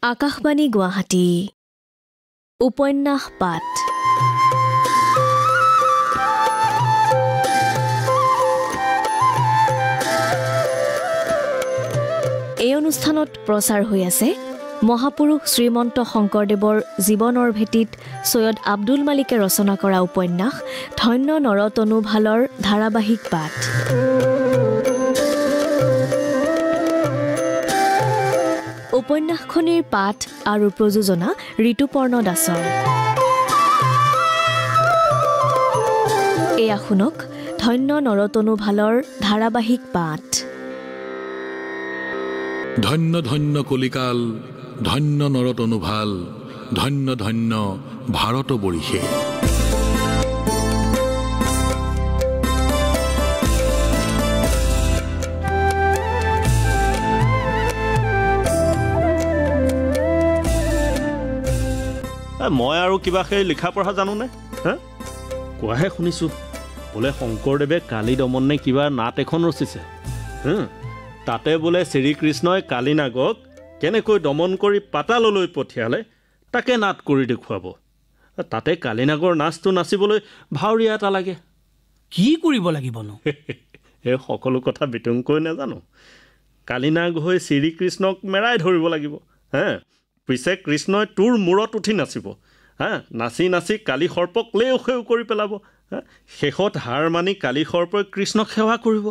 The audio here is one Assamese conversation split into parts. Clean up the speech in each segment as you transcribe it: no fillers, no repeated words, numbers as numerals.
আকাশবাণী গুৱাহাটী উপন্যাস পাঠ এই অনুষ্ঠানত প্ৰচাৰ হৈ আছে মহাপুৰুষ শ্ৰীমন্ত শংকৰদেৱৰ জীৱনৰ ভেটিত সৈয়দ আব্দুল মালিকে ৰচনা কৰা উপন্যাস ধন্য নৰতনু ভালৰ ধাৰাবাহিক পাঠ উপন্যাসখনিৰ পাঠ আৰু প্ৰযোজনা ঋতুপৰ্ণ দাসৰ এয়া শুনক ধন্য নৰতনু ভালৰ ধাৰাবাহিক পাঠ ধন্য ধন্য কলিকাল ধন্য নৰতনু ভাল ধন্য ধন্য ভাৰত বৰিষে মই আৰু কিবা সেই লিখা পঢ়া জানোনে কোৱাহে শুনিছোঁ বোলে শংকৰদেৱে কালী দমন নে কিবা নাট এখন ৰচিছে তাতে বোলে শ্ৰীকৃষ্ণই কালী নাগক কেনেকৈ দমন কৰি পাতাললৈ পঠিয়ালে তাকে নাট কৰি দেখুৱাব তাতে কালী নাগৰ নাচটো নাচিবলৈ ভাৱৰীয়া এটা লাগে কি কৰিব লাগিবনো এই সকলো কথা বিতংকৈ নাজানো কালী নাগ হৈ শ্ৰীকৃষ্ণক মেৰাই ধৰিব লাগিব পিছে কৃষ্ণই তোৰ মূৰত উঠি নাচিব নাচি নাচি কালী সৰ্পক লেও সেও কৰি পেলাব শেষত হাৰ মানি কালী সৰ্পই কৃষ্ণক সেৱা কৰিব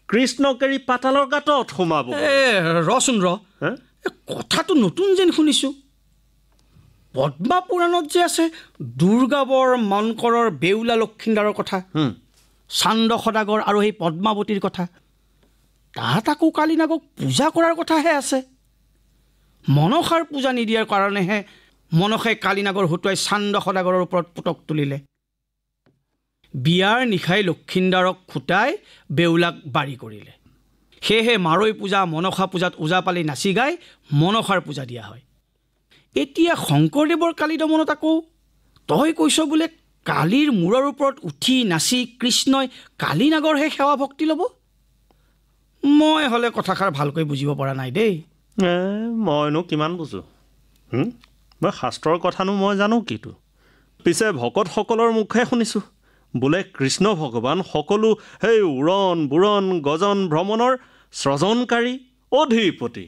কৃষ্ণক এৰি পাতালৰ গাঁতত সোমাব ৰচোন কথাটো নতুন যেন শুনিছোঁ পদ্মা পুৰাণত যে আছে দুৰ্গাবৰ মনকৰৰ বেউলা লক্ষীন্দাৰৰ কথা চান্দ সদাগৰ আৰু সেই পদ্মাৱতীৰ কথা তাত আকৌ কালী নাগক পূজা কৰাৰ কথাহে আছে মনসাৰ পূজা নিদিয়াৰ কাৰণেহে মনসাই কালী নাগৰ হতুৱাই চান্দ সদাগৰৰ ওপৰত পুতক তুলিলে বিয়াৰ নিশাই লক্ষীন্দাৰক খুটাই বেউলাক বাৰী কৰিলে সেয়েহে মাৰৈ পূজা মনসা পূজাত ওজাপালি নাচি গাই মনসাৰ পূজা দিয়া হয় এতিয়া শংকৰদেৱৰ কালী দমনত আকৌ তই কৈছ বোলে কালীৰ মূৰৰ ওপৰত উঠি নাচি কৃষ্ণই কালী নাগৰহে সেৱা ভক্তি ল'ব মই হ'লে কথাষাৰ ভালকৈ বুজিব পৰা নাই দেই মইনো কিমান বুজো মই শাস্ত্ৰৰ কথানো মই জানো কিটো পিছে ভকতসকলৰ মুখে শুনিছোঁ বোলে কৃষ্ণ ভগৱান সকলো সেই উৰণ বুৰণ গজন ভ্ৰমণৰ স্ৰজনকাৰী অধিপতি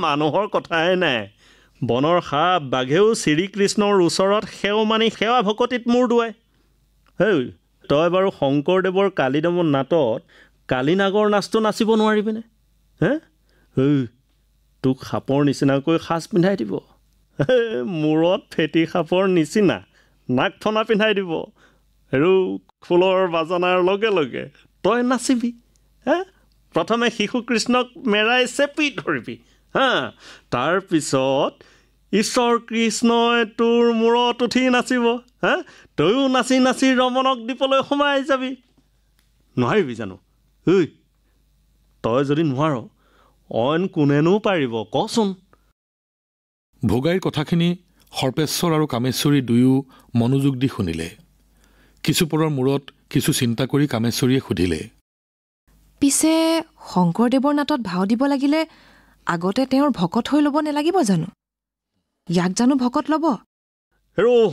মানুহৰ কথাই নাই বনৰ সাপ বাঘেও শ্ৰীকৃষ্ণৰ ওচৰত সেৱ মানি সেৱা ভকতিত মূৰ দুৱাই তই বাৰু শংকৰদেৱৰ কালী দমন নাটত কালী নাগৰ নাচটো নাচিব নোৱাৰিবিনে তোক সাপৰ নিচিনাকৈ সাজ পিন্ধাই দিব মূৰত ফেটি সাপৰ নিচিনা নাক ফনা পিন্ধাই দিব আৰু খোলৰ বাজনাৰ লগে লগে তই নাচিবি প্ৰথমে শিশু কৃষ্ণক মেৰাই চেপি ধৰিবি তাৰপিছত ঈশ্বৰ কৃষ্ণই তোৰ মূৰত উঠি নাচিব তয়ো নাচি নাচি ৰমণক দ্বীপলৈ সোমাই যাবি নোৱাৰিবি জানো তই যদি নোৱাৰ অইন কোনেনো পাৰিব কচোন ভোগাইৰ কথাখিনি সৰ্পেশ্বৰ আৰু কামেশ্বৰী দুয়ো মনোযোগ দি শুনিলে কিছুপৰৰ মূৰত কিছু চিন্তা কৰি কামেশ্বৰীয়ে সুধিলে পিছে শংকৰদেৱৰ নাটত ভাও দিব লাগিলে আগতে তেওঁৰ ভকত হৈ ল'ব নালাগিব জানো ইয়াক জানো ভকত ল'ব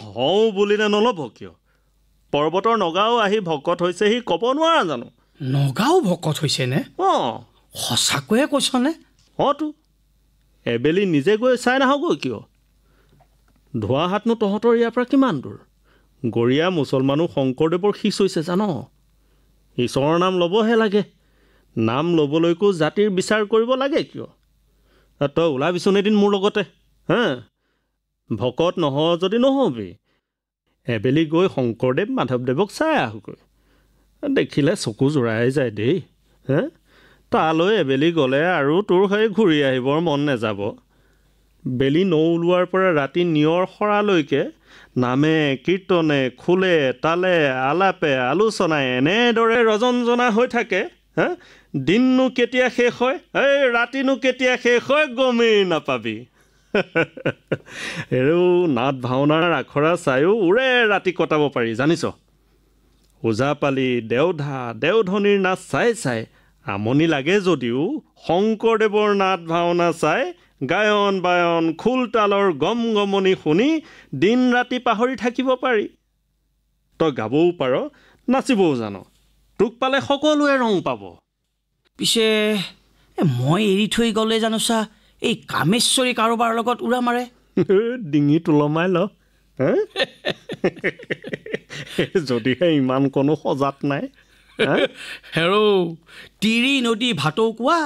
হওঁ বুলিনে নল'ব কিয় পৰ্বতৰ নগাঁও আহি ভকত হৈছে সি ক'ব নোৱাৰা জানো নগাঁও ভকত হৈছেনে সঁচাকৈয়ে কৈছনে তো এবেলি নিজে গৈ চাই নাহগৈ কিয় ধোৱা হাতনো তহঁতৰ ইয়াৰ পৰা কিমান দূৰ গৰীয়া মুছলমানো শংকৰদেৱৰ শিষ হৈছে জান ঈশ্বৰৰ নাম ল'বহে লাগে নাম ল'বলৈকো জাতিৰ বিচাৰ কৰিব লাগে কিয় তই ওলাবিচোন এদিন মোৰ লগতে ভকত নহ যদি নহবি এবেলি গৈ শংকৰদেৱ মাধৱদেৱক চাই আহোগৈ দেখিলে চকু জোৰাই যায় দেই তালৈ এবেলি গ'লে আৰু তোৰ হৈ ঘূৰি আহিবৰ মন নাযাব বেলি নৌলোৱাৰ পৰা ৰাতি নিয়ৰ সৰালৈকে নামে কীৰ্তনে খোলে তালে আলাপে আলোচনাই এনেদৰে ৰজনজনা হৈ থাকে দিননো কেতিয়া শেষ হয় ৰাতিনো কেতিয়া শেষ হয় গমেই নাপাবি আৰু নাট ভাওনাৰ আখৰা চায়ো উৰে ৰাতি কটাব পাৰি জানিছ ওজাপালি দেওধা দেওধনীৰ নাচ চাই চাই আমনি লাগে যদিও শংকৰদেৱৰ নাট ভাওনা চাই গায়ন বায়ন খোল তালৰ গম গমনি শুনি দিন ৰাতি পাহৰি থাকিব পাৰি তই গাবও পাৰ নাচিবও জান তোক পালে সকলোৱে ৰং পাব পিছে মই এৰি থৈ গ'লে জানোচা এই কামেশ্বৰী কাৰোবাৰ লগত উৰা মাৰে ডিঙি তোলমাই ল যদিহে ইমান কোনো সজাত নাই হেৰৌ তিৰি নদী ভাটৌ কোৱা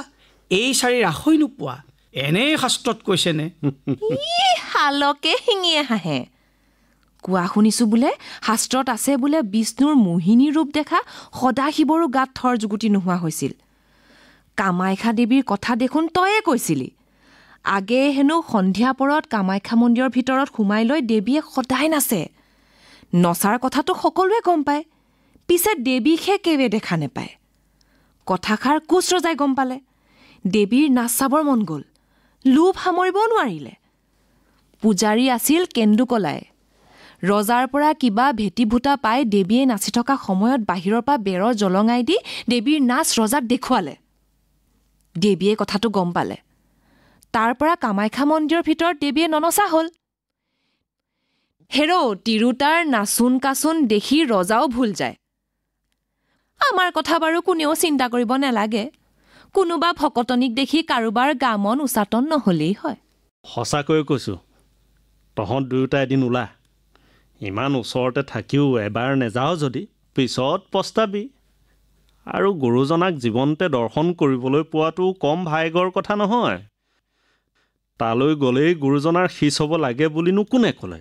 এই চাৰি ৰাখৈ নোপোৱা এনেই শাস্ত্ৰত কৈছেনে শালকে শিঙিয়ে হাঁহে কোৱা শুনিছোঁ বোলে শাস্ত্ৰত আছে বোলে বিষ্ণুৰ মোহিনী ৰূপ দেখা সদাশিৱৰো গাত থৰ যুগুটি নোহোৱা হৈছিল কামাখ্যা দেৱীৰ কথা দেখোন তয়ে কৈছিলি আগে হেনো সন্ধিয়া পৰত কামাখ্যা মন্দিৰৰ ভিতৰত সোমাই লৈ দেৱীয়ে সদায় নাচে নচাৰ কথাটো সকলোৱে গম পায় পিছে দেৱীকহে কেৱে দেখা নেপায় কথাষাৰ কোচ ৰজাই গম পালে দেৱীৰ নাচ চাবৰ মন গ'ল লোভ সামৰিব নোৱাৰিলে পূজাৰী আছিল কেন্দুকলাই ৰজাৰ পৰা কিবা ভেটি ভূটা পাই দেৱীয়ে নাচি থকা সময়ত বাহিৰৰ পৰা বেৰৰ জলঙাই দি দেৱীৰ নাচ ৰজাক দেখুৱালে দেৱীয়ে কথাটো গম পালে তাৰ পৰা কামাখ্যা মন্দিৰৰ ভিতৰত দেৱীয়ে ননচা হ'ল হেৰৌ তিৰোতাৰ নাচোন কাচোন দেখি ৰজাও ভুল যায় আমাৰ কথা বাৰু কোনেও চিন্তা কৰিব নালাগে কোনোবা ভকতনিক দেখি কাৰোবাৰ গা মন উচাটন নহ'লেই হয় সঁচাকৈ কৈছোঁ তহঁত দুয়োটা এদিন ওলা ইমান ওচৰতে থাকিও এবাৰ নেযাও যদি পিছত পস্তাবি আৰু গুৰুজনাক জীৱনতে দৰ্শন কৰিবলৈ পোৱাটো কম ভাগ্যৰ কথা নহয় তালৈ গ'লেই গুৰুজনাৰ শিষ হ'ব লাগে বুলিনো কোনে ক'লে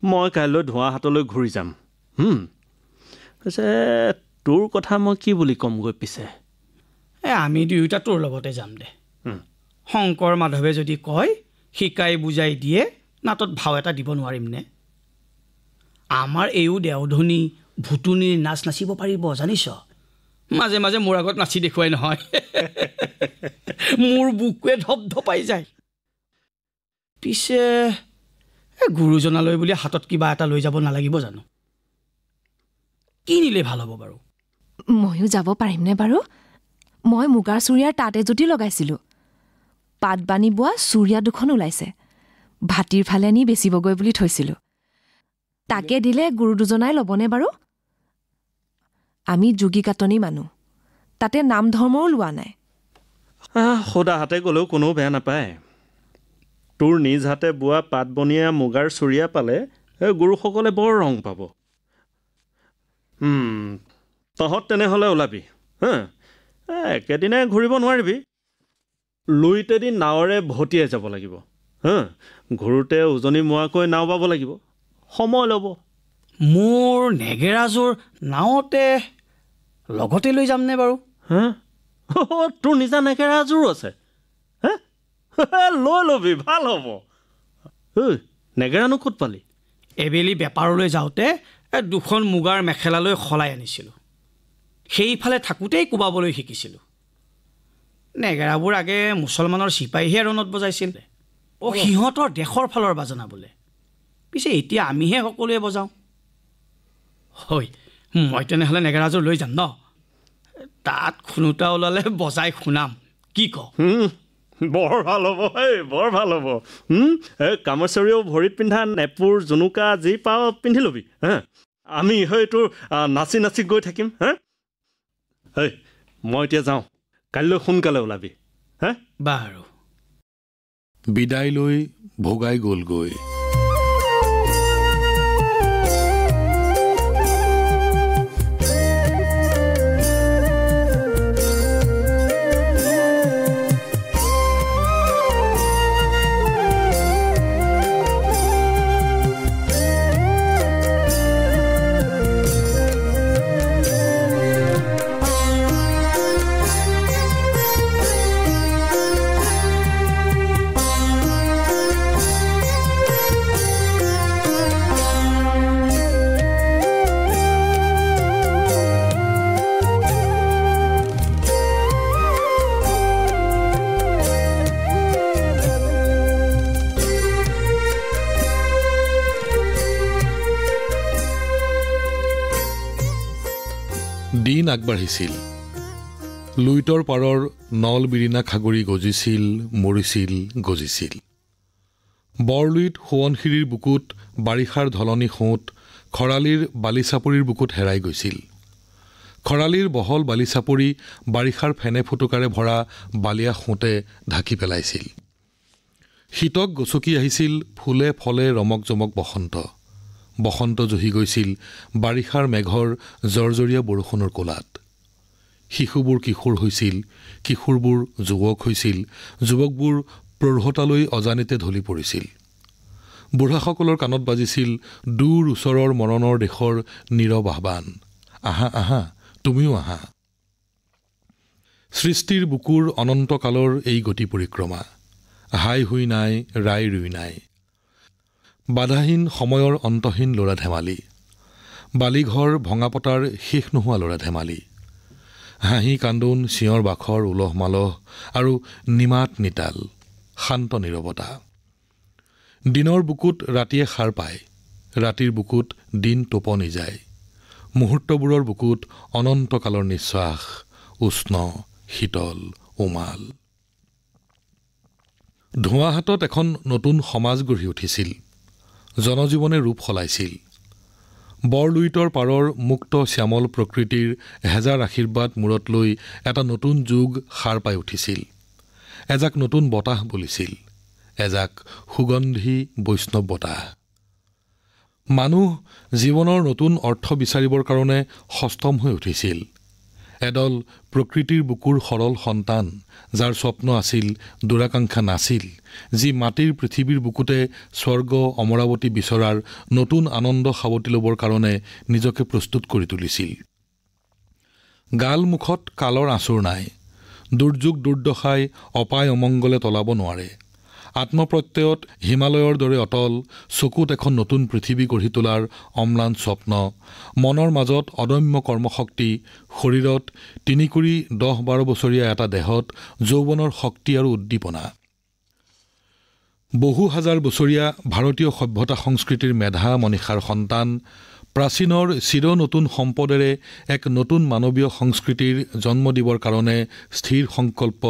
মই কাইলৈ ধোঁৱা হাতলৈ ঘূৰি যাম পিছে তোৰ কথা মই কি বুলি ক'মগৈ পিছে আমি দুয়োটা তোৰ লগতে যাম দে শংকৰ মাধৱে যদি কয় শিকাই বুজাই দিয়ে নাটত ভাও এটা দিব নোৱাৰিমনে আমাৰ এইও দেওধনী ভুতুনিৰ নাচ নাচিব পাৰিব জানিছ মাজে মাজে মোৰ আগত নাচি দেখুৱাই নহয় মোৰ বুকুৱে ধপধপাই যায় পিছে গুৰুজনালৈ বুলি হাতত কিবা এটা লৈ যাব নালাগিব জানো কি নিলে ভাল হ'ব বাৰু ময়ো যাব পাৰিমনে বাৰু মই মুগাৰ চুৰিয়াৰ তাত এজুতি লগাইছিলোঁ পাত বানি বোৱা চুৰিয়া দুখন ওলাইছে ভাটিৰ ফালে নি বেচিবগৈ বুলি থৈছিলোঁ তাকে দিলে গুৰু দুজনাই ল'বনে বাৰু আমি যোগী কাটনি মানুহ তাতে নাম ধৰ্মও লোৱা নাই সদা হাতে গ'লেও কোনেও বেয়া নাপায় তোৰ নিজ হাতে বোৱা পাত বনিয়া মুগাৰ চুৰিয়া পালে গুৰুসকলে বৰ ৰং পাব তহঁত তেনেহ'লে ওলাবি একেদিনে ঘূৰিব নোৱাৰিবি লুইতেদি নাৱেৰে ভটিয়াই যাব লাগিব ঘূৰোতে উজনি মোৱাকৈ নাও বাব লাগিব সময় ল'ব মোৰ নেগেৰাযোৰ নাৱতে লগতে লৈ যামনে বাৰু তোৰ নিজা নেগেৰাযোৰো আছে লৈ ল'বি ভাল হ'ব নেগেৰানো ক'ত পালি এবেলি বেপাৰলৈ যাওঁতে দুখন মুগাৰ মেখেলালৈ সলাই আনিছিলোঁ সেইফালে থাকোঁতেই কোবাবলৈ শিকিছিলোঁ নেগেৰাবোৰ আগে মুছলমানৰ চিপাহীহে ৰণত বজাইছিল সিহঁতৰ দেশৰ ফালৰ বাজনা বোলে পিছে এতিয়া আমিহে সকলোৱে বজাওঁ হয় মই তেনেহ'লে নেগেৰাযোৰ লৈ যাম ন তাত খুনোতা ওলালে বজাই শুনাম কি ক বৰ ভাল হ'ব বৰ ভাল হ'ব কামেশ্বৰীও ভৰিত পিন্ধা নেপুৰ জুনুকা যি পাওঁ পিন্ধি ল'বি আমি তোৰ নাচি নাচি গৈ থাকিম মই এতিয়া যাওঁ কাইলৈ সোনকালে ওলাবি বাৰু বিদায় লৈ ভগাই গ'লগৈ দিন আগবাঢ়িছিল লুইতৰ পাৰৰ নল বিৰিণা খাগৰি গজিছিল, মৰিছিল, গজিছিল। বৰলুইত সোৱণশিৰিৰ বুকুত বাৰিষাৰ ঢলনি সোঁত খৰালিৰ বালিচাপৰিৰ বুকুত হেৰাই গৈছিল। খৰালিৰ বহল বালিচাপৰি বাৰিষাৰ ফেনে ফুটুকাৰে ভৰা বালিয়া সোঁতে ঢাকি পেলাইছিল। শীতক গচকি আহিছিল ফুলে ফলে ৰমক জমক বসন্ত। বসন্ত জহি গৈছিল বাৰিষাৰ মেঘৰ জৰজৰীয়া বৰষুণৰ কোলাত। শিশুবোৰ কিশোৰ হৈছিল, কিশোৰবোৰ যুৱক হৈছিল, যুৱকবোৰ প্ৰৌঢ়তালৈ অজানিতে ঢলি পৰিছিল। বুঢ়াসকলৰ কাণত বাজিছিল দূৰ ওচৰৰ মৰণৰ দেশৰ নীৰৱ আহ্বান, আহা আহা, তুমিও আহা। সৃষ্টিৰ বুকুৰ অনন্তকালৰ এই গতি পৰিক্ৰমা, হাই হুই নাই, ৰাই ৰুই নাই। বাধাহীন সময়ৰ অন্তহীন ল'ৰা ধেমালি, বালিঘৰ ভঙাপতাৰ শেষ নোহোৱা ল'ৰা ধেমালি। হাঁহি কান্দোন, চিঞৰ বাখৰ, উলহ মালহ আৰু নিমাত নিতাল, শান্ত নীৰৱতা। দিনৰ বুকুত ৰাতিয়ে সাৰ পায়, ৰাতিৰ বুকুত দিন টোপনি যায়। মুহূৰ্তবোৰৰ বুকুত অনন্তকালৰ নিশ্বাস, উষ্ণ, শীতল, উমাল। ধোঁৱা হাতত এখন নতুন সমাজ গঢ়ি উঠিছিল, জনজীৱনে ৰূপ সলাইছিল। বৰলুইতৰ পাৰৰ মুক্ত শ্যামল প্ৰকৃতিৰ হেজাৰ আশীৰ্বাদ মূৰত লৈ এটা নতুন যুগ সাৰ পাই উঠিছিল। এজাক নতুন বতাহ বলিছিল, এজাক সুগন্ধি বৈষ্ণৱ বতাহ। মানুহ জীৱনৰ নতুন অৰ্থ বিচাৰিবৰ কাৰণে সষ্টম হৈ উঠিছিল। এদল প্ৰকৃতিৰ বুকুৰ সৰল সন্তান, যাৰ স্বপ্ন আছিল, দুৰাকাংক্ষা নাছিল, যি মাটিৰ পৃথিৱীৰ বুকুতে স্বৰ্গ অমৰাৱতী বিচৰাৰ নতুন আনন্দ সাৱটি ল'বৰ কাৰণে নিজকে প্ৰস্তুত কৰি তুলিছিল। গাল মুখত কালৰ আঁচোৰ নাই, দুৰ্যোগ দুৰ্দশাই অপায় অমংগলে তলাব নোৱাৰে। আত্মপ্ৰত্যয়ত হিমালয়ৰ দৰে অটল, চকুত এখন নতুন পৃথিৱী গঢ়ি তোলাৰ অম্লান স্বপ্ন, মনৰ মাজত অদম্য কৰ্মশক্তি, শৰীৰত ৩-১০-১২ বছৰীয়া এটা দেহত যৌৱনৰ শক্তি আৰু উদ্দীপনা। বহু হাজাৰ বছৰীয়া ভাৰতীয় সভ্যতা সংস্কৃতিৰ মেধা মনীষাৰ সন্তান, প্ৰাচীনৰ চিৰ নতুন সম্পদেৰে এক নতুন মানৱীয় সংস্কৃতিৰ জন্ম দিবৰ কাৰণে স্থিৰ সংকল্প,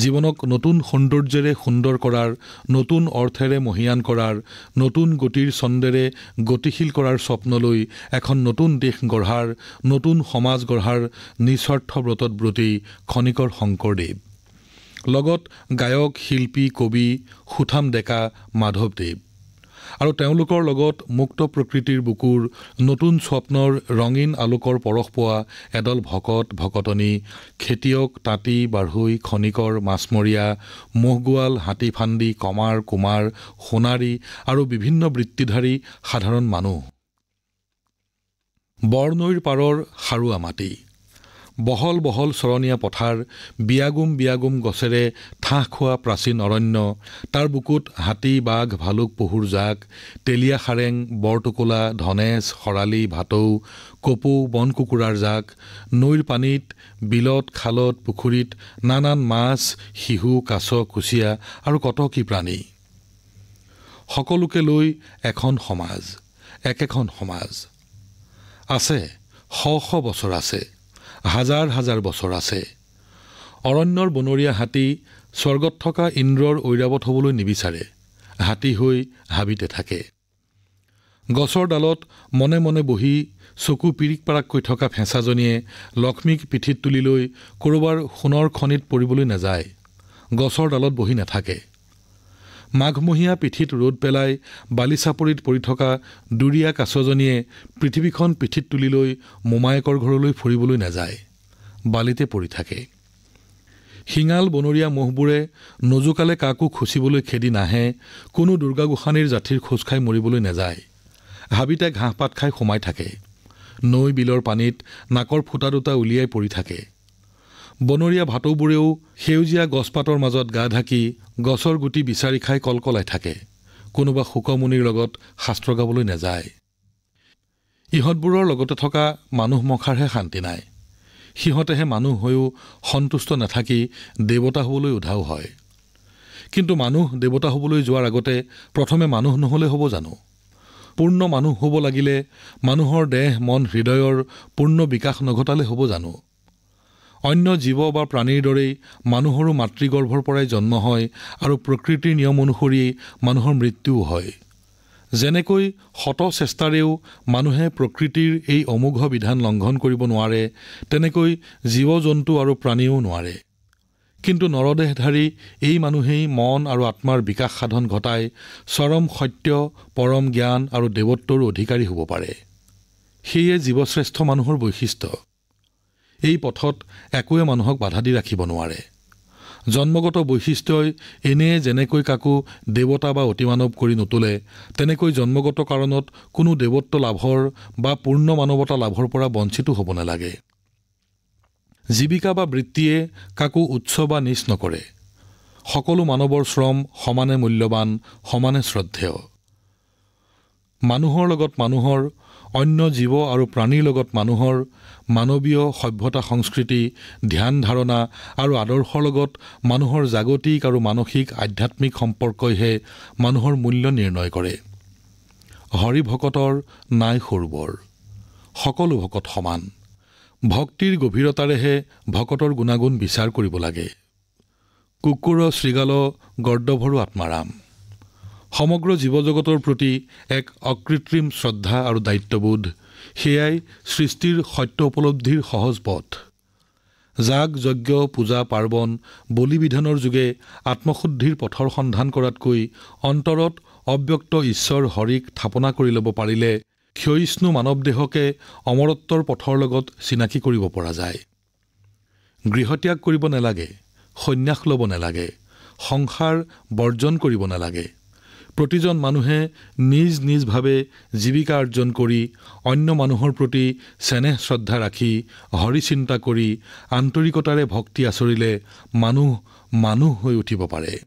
জীৱনক নতুন সৌন্দৰ্যেৰে সুন্দৰ কৰাৰ, নতুন অৰ্থেৰে মহীয়ান কৰাৰ, নতুন গতিৰ ছন্দেৰে গতিশীল কৰাৰ স্বপ্ন লৈ এখন নতুন দেশ গঢ়াৰ, নতুন সমাজ গঢ়াৰ নিস্বাৰ্থ ব্ৰতত ব্ৰতী খনিকৰ শংকৰদেৱ, লগত গায়ক, শিল্পী, কবি সুঠাম ডেকা মাধৱদেৱ, আৰু তেওঁলোকৰ লগত মুক্ত প্ৰকৃতিৰ বুকুৰ নতুন স্বপ্নৰ ৰঙীন আলোকৰ পৰশ পোৱা এদল ভকত ভকতনী, খেতিয়ক, তাঁতী, বাঢ়ৈ, খনিকৰ, মাছমৰীয়া, মহগোৱাল, হাতীফান্দি, কমাৰ, কুমাৰ, সোণাৰী আৰু বিভিন্ন বৃত্তিধাৰী সাধাৰণ মানুহ। বৰনৈৰ পাৰৰ সাৰুৱা মাটি, বহল বহল চৰণীয়া পথাৰ, বিয়াগুম বিয়াগুম গছেৰে ঠাহ খোৱা প্ৰাচীন অৰণ্য, তাৰ বুকুত হাতী, বাঘ, ভালুক, পহুৰ জাক, তেলীয়া সাৰেং, বৰটোকোলা, ধনেশ, শৰালী, ভাটৌ, কপৌ, বন কুকুৰাৰ জাক, নৈৰ পানীত, বিলত, খালত, পুখুৰীত নানান মাছ, শিহু, কাছ, কুচিয়া আৰু কত কি প্ৰাণী। সকলোকে লৈ এখন সমাজ, একেখন সমাজ। আছে, শ শ বছৰ আছে, হাজাৰ হাজাৰ বছৰ আছে। অৰণ্যৰ বনৰীয়া হাতী স্বৰ্গত থকা ইন্দ্ৰৰ ঐৰাৱত হ'বলৈ নিবিচাৰে, হাতী হৈ হাবিতে থাকে। গছৰ ডালত মনে মনে বহি চকু পিৰিক পাৰাককৈ থকা ফেঁচাজনীয়ে লক্ষ্মীক পিঠিত তুলি লৈ ক'ৰবাৰ সোণৰ খনিত পৰিবলৈ নাযায়, গছৰ ডালত বহি নাথাকে। মাঘমহীয়া পিঠিত ৰ'দ পেলাই বালিচাপৰিত পৰি থকা দুৰীয়া কাছজনীয়ে পৃথিৱীখন পিঠিত তুলি লৈ মোমায়েকৰ ঘৰলৈ ফুৰিবলৈ নাযায়, বালিতে পৰি থাকে। শিঙাল বনৰীয়া মহবোৰে নজোকালে কাকো খুচিবলৈ খেদি নাহে, কোনো দুৰ্গা গোসাঁনীৰ জাঠিৰ খোজ খাই মৰিবলৈ নাযায়, হাবিতে ঘাঁহ পাত খাই সোমাই থাকে, নৈ বিলৰ পানীত নাকৰ ফুটা দুটা উলিয়াই পৰি থাকে। বনৰীয়া ভাটৌবোৰেও সেউজীয়া গছপাতৰ মাজত গা ঢাকি গছৰ গুটি বিচাৰি খাই কলকলাই থাকে, কোনোবা শুকমুনিৰ লগত শাস্ত্ৰ গাবলৈ নাযায়। ইহঁতবোৰৰ লগতে থকা মানুহ মখাৰহে শান্তি নাই, সিহঁতেহে মানুহ হৈও সন্তুষ্ট নাথাকি দেৱতা হ'বলৈ উধাও হয়। কিন্তু মানুহ দেৱতা হ'বলৈ যোৱাৰ আগতে প্ৰথমে মানুহ নহ'লে হ'ব জানো? পূৰ্ণ মানুহ হ'ব লাগিলে মানুহৰ দেহ মন হৃদয়ৰ পূৰ্ণ বিকাশ নঘটালে হ'ব জানো? অন্য জীৱ বা প্ৰাণীৰ দৰেই মানুহৰো মাতৃগৰ্ভৰ পৰাই জন্ম হয় আৰু প্ৰকৃতিৰ নিয়ম অনুসৰি মানুহৰ মৃত্যুও হয়। যেনেকৈ শত চেষ্টাৰেও মানুহে প্ৰকৃতিৰ এই অমোঘ বিধান লংঘন কৰিব নোৱাৰে, তেনেকৈ জীৱ-জন্তু আৰু প্ৰাণীও নোৱাৰে। কিন্তু নৰদেহধাৰী এই মানুহেই মন আৰু আত্মাৰ বিকাশ সাধন ঘটাই চৰম সত্য, পৰম জ্ঞান আৰু দেৱত্বৰো অধিকাৰী হ'ব পাৰে। সেয়ে জীৱশ্ৰেষ্ঠ মানুহৰ বৈশিষ্ট্য। এই পথত একোৱে মানুহক বাধা দি ৰাখিব নোৱাৰে। জন্মগত বৈশিষ্ট্যই এনে যেনেকৈ কাকো দেৱতা বা অতিমানৱ কৰি নোতোলে, তেনেকৈ জন্মগত কাৰণত কোনো দেৱত্ব লাভৰ বা পূৰ্ণ মানৱতা লাভৰ পৰা বঞ্চিত হ'ব নালাগে। জীৱিকা বা বৃত্তিয়ে কাকো উচ্চ বা নীচ নকৰে। সকলো মানৱৰ শ্ৰম সমানে মূল্যৱান, সমানে শ্ৰদ্ধেয়। মানুহৰ লগত মানুহৰ, অন্য জীৱ আৰু প্ৰাণীৰ লগত মানুহৰ মানৱীয় সভ্যতা, সংস্কৃতি, ধ্যান ধাৰণা আৰু আদৰ্শৰ লগত মানুহৰ জাগতিক আৰু মানসিক আধ্যাত্মিক সম্পৰ্কইহে মানুহৰ মূল্য নিৰ্ণয় কৰে। হৰি ভকতৰ নাই সৰুবৰ, সকলো ভকত সমান। ভক্তিৰ গভীৰতাৰেহে ভকতৰ গুণাগুণ বিচাৰ কৰিব লাগে। কুকুৰ শৃগাল গৰ্দভৰো আত্মাৰাম। সমগ্ৰ জীৱজগতৰ প্ৰতি এক অকৃত্ৰিম শ্ৰদ্ধা আৰু দায়িত্ববোধ, সেয়াই সৃষ্টিৰ সত্য উপলব্ধিৰ সহজ পথ। যাগ যজ্ঞ, পূজা পাৰ্বণ, বলি বিধানৰ যোগে আত্মশুদ্ধিৰ পথৰ সন্ধান কৰাতকৈ অন্তৰত অব্যক্ত ঈশ্বৰ হৰিক থাপনা কৰি ল'ব পাৰিলে ক্ষয়িষ্ণু মানৱদেহকে অমৰত্বৰ পথৰ লগত চিনাকি কৰিব পৰা যায়। গৃহত্যাগ কৰিব নালাগে, সন্ন্যাস ল'ব নালাগে, সংসাৰ বৰ্জন কৰিব নালাগে। প্ৰতিজন মানুহে নিজ নিজভাৱে জীৱিকা অৰ্জন কৰি অন্য মানুহৰ প্ৰতি চেনেহ শ্ৰদ্ধা ৰাখি হৰি চিন্তা কৰি আন্তৰিকতাৰে ভক্তি আচৰিলে মানুহ মানুহ হৈ উঠিব পাৰে।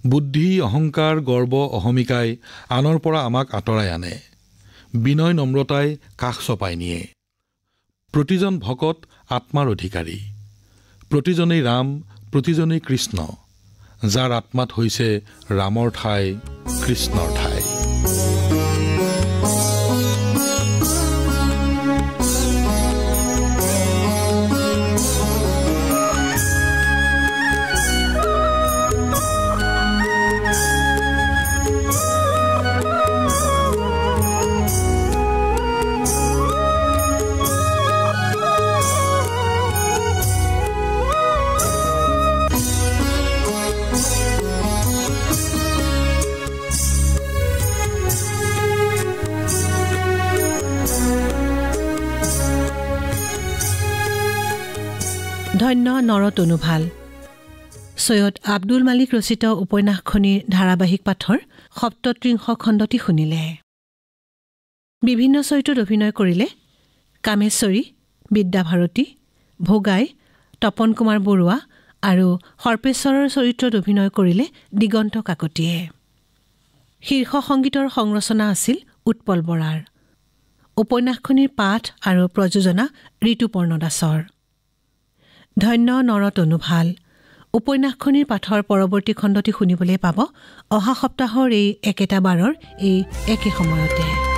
বুদ্ধি, অহংকাৰ, গৰ্ব, অহমিকাই আনৰ পৰা আমাক আঁতৰাই আনে। বিনয় নম্ৰতাই কাষ চপাই নিয়ে। প্ৰতিজন ভকত আত্মাৰ অধিকাৰী। প্ৰতিজনেই ৰাম, প্ৰতিজনেই কৃষ্ণ। যাৰ আত্মাত হৈছে ৰামৰ ঠাই, কৃষ্ণৰ ঠাই। ধন্য নৰতনুভাল। সৈয়দ আব্দুল মালিক ৰচিত উপন্যাসখনিৰ ধাৰাবাহিক পাঠৰ ৩৭ খণ্ডটি শুনিলে। বিভিন্ন চৰিত্ৰত অভিনয় কৰিলে কামেশ্বৰী, বিদ্যাভাৰতী, ভোগাই, তপন কুমাৰ বৰুৱা আৰু সৰ্পেশ্বৰৰ চৰিত্ৰত অভিনয় কৰিলে দিগন্ত কাকতিয়ে। শীৰ্ষ সংগীতৰ সংৰচনা আছিল উৎপল বৰাৰ। উপন্যাসখনিৰ পাঠ আৰু প্ৰযোজনা ঋতুপৰ্ণ দাসৰ। ধন্য নৰতনুভাল উপন্যাসখনিৰ পাঠৰ পৰৱৰ্তী খণ্ডটি শুনিবলৈ পাব অহা সপ্তাহৰ এই একেটা বাৰৰ এই একে সময়তে।